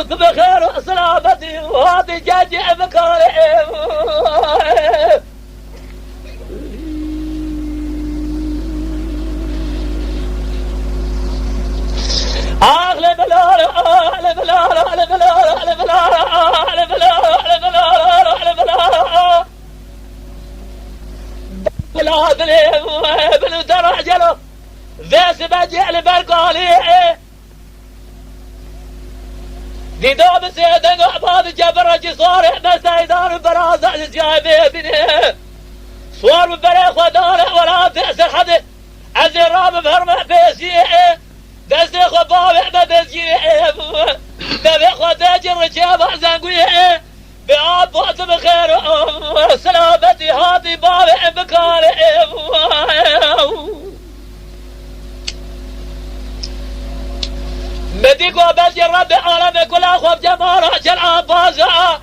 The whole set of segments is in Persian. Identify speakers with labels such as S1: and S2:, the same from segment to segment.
S1: بخير وسلامتي وهذه جاجع مكارم أغلى بلال أغلى بلال أغلى بلال أغلى بلال أغلى بلال أغلى بلال أغلى بلال بلاد لي بلو ترعجلو ذيس بجعل برقالي دي دوب سيدن عباد جبر صارح مسيدان برازع جايبه بني صور ببريخ ودارع ولا تأسر حد الزرام بهرمع بيسيئ دستي خبابع بدجيئ دبي خداج الرجاب زنقويئ بعاد بوت بخير سلامتي هاتي بابع بكارئ مديك وبلجي ربي عالمي كل أخوف جمال جلعان بازع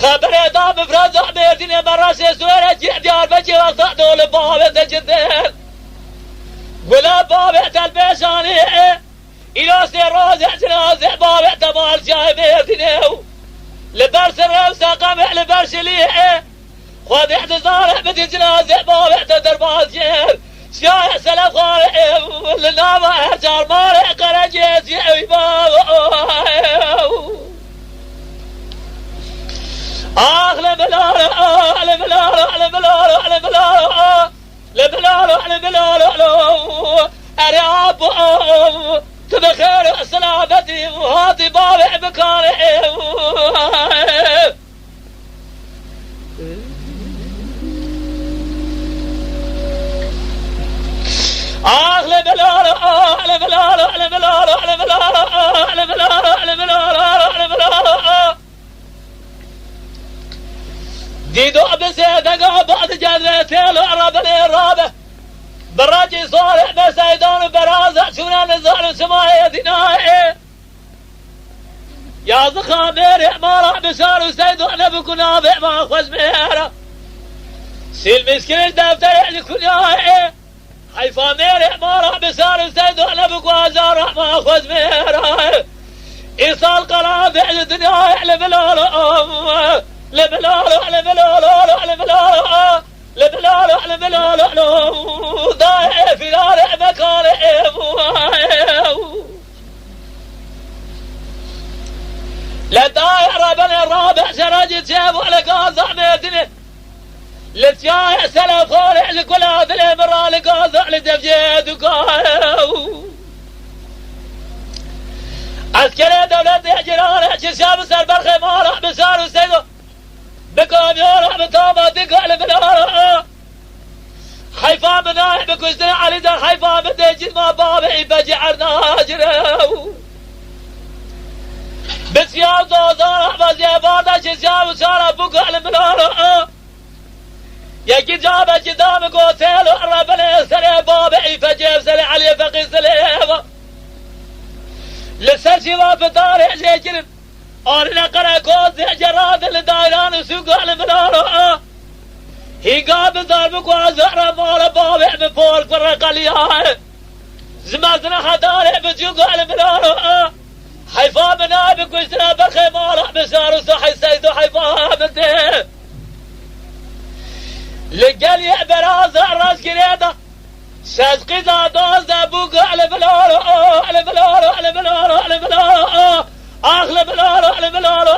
S1: خبري دام فرزع بيرديني مراسي سويرة ديار بجي وصعدوا لبابع تجدين ولا بابع تلبيشاني إلى سيروزع جنازع بابع تمال جاي بيرديني لبرس الرمسة قمع لبرش ليه خذ احتزارع بدي جنازع بابع تدرباز جير شايع سلف خارع لنام احجار مارع قرجيز يعوي بابا أغلى بلال أغلى بلال أغلى بلال أغلى بلال لبلال أغلى بلال أرياب تبخير سلامتي وهاتي بابع بكارع أغلى بلال أغلى بلال أغلى بلال أغلى بلال أغلى بلال أغلى بلال أغلى بلال دي دوب سيدك بعد جذرتين الربني الرابع براجي صالح بسيدان برازع شونا نزال سماعي دنائي يا زخامير اعمارا بشار وسيد وانا بكون نابع ما خوش ميرا سيل مسكين دفتر لكل يائي حيفا مير اعمارا بشار وسيد وانا بكون ازار ما خوش ميرا ايصال قرابع الدنيا لبلال لبلال لبلال لبلال لبلال لبلال ضايع في دار مكارم لدايع ربنا الرابع سراج تجيب على قاضع ميدني لتجايع سلف خالع لكل هذا الامرأة لقاضع لدفجيد وقايو عسكري دولتي جيران شرشاب سر بالخمارة بسار وسيدو بكام يورع بطابة دقع لبنارة حيفا مناح بكوزنا علي در حيفا بديجد ما بابعي بجعر ناجره بسيام دوزار بزيبانا شسيام وشارع بقع لبنارة يكي جابة جدام قوتيل وعربني سري بابعي فجيب سري علي فقي سليم لسرشي ما بطارع ليجرم أرنا قرأ كوز جراد لدايران وسوق على منارة هي قابل ضربك وزهرة مال بابع من فوق فرقليها زمازنا حدارع بسوق على منارة حيفا منابك ويسنا بخي مالح بسار وصحي سيدو حيفا منته لقلي برازة راس كريدة شازقي دوز ابوك على بلارة على بلارة على بلارة على بلارة أغلى بلال أغلى بلال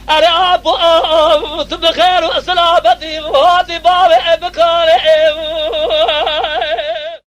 S1: أرعب بخير وسلامتي وهذه بابع بكار